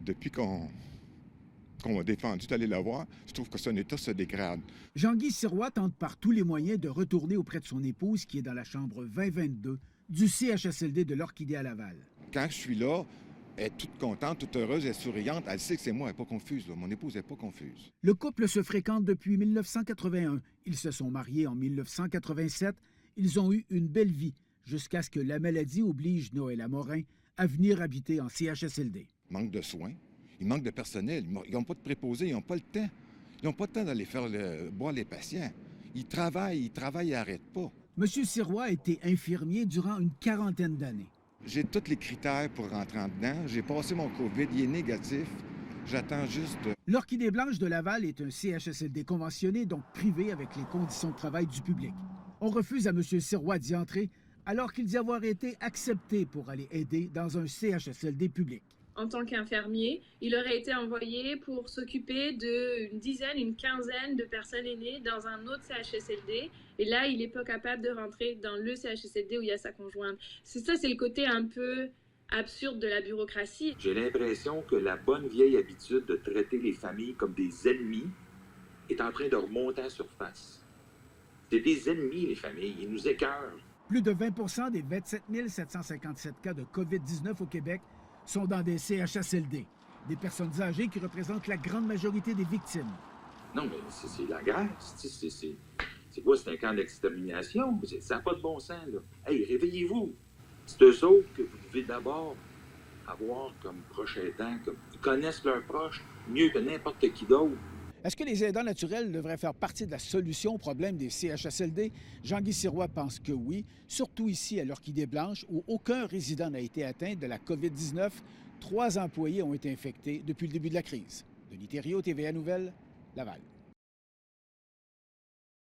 Depuis qu'on a défendu d'aller la voir, je trouve que son état se dégrade. Jean-Guy Sirois tente par tous les moyens de retourner auprès de son épouse qui est dans la chambre 2022 du CHSLD de l'Orchidée à Laval. Quand je suis là, elle est toute contente, toute heureuse, elle est souriante. Elle sait que c'est moi, elle n'est pas confuse. Là. Mon épouse n'est pas confuse. Le couple se fréquente depuis 1981. Ils se sont mariés en 1987. Ils ont eu une belle vie jusqu'à ce que la maladie oblige Noël Amorin à venir habiter en CHSLD. Il manque de soins, il manque de personnel. Ils n'ont pas de préposés, ils n'ont pas le temps. Ils n'ont pas le temps d'aller faire boire les patients. Ils travaillent, ils n'arrêtent pas. M. Sirois a été infirmier durant une quarantaine d'années. J'ai tous les critères pour rentrer en dedans. J'ai passé mon COVID, il est négatif. J'attends juste... L'Orchidée blanche de Laval est un CHSLD conventionné, donc privé avec les conditions de travail du public. On refuse à M. Sirois d'y entrer alors qu'il dit avoir été accepté pour aller aider dans un CHSLD public. En tant qu'infirmier, il aurait été envoyé pour s'occuper d'une dizaine, une quinzaine de personnes aînées dans un autre CHSLD. Et là, il n'est pas capable de rentrer dans le CHSLD où il y a sa conjointe. C'est le côté un peu absurde de la bureaucratie. J'ai l'impression que la bonne vieille habitude de traiter les familles comme des ennemis est en train de remonter en surface. C'est des ennemis, les familles. Ils nous écœurent. Plus de 20 des 27 757 cas de COVID-19 au Québec sont dans des CHSLD, des personnes âgées qui représentent la grande majorité des victimes. Non, mais c'est la guerre. C'est quoi? C'est un camp d'extermination? Ça n'a pas de bon sens, là. Hey, réveillez-vous! C'est eux autres que vous devez d'abord avoir comme proches aidants, comme ils connaissent leurs proches mieux que n'importe qui d'autre. Est-ce que les aidants naturels devraient faire partie de la solution au problème des CHSLD? Jean-Guy Sirois pense que oui, surtout ici à l'Orchidée blanche, où aucun résident n'a été atteint de la COVID-19. 3 employés ont été infectés depuis le début de la crise. Denis Thériault, TVA Nouvelles, Laval.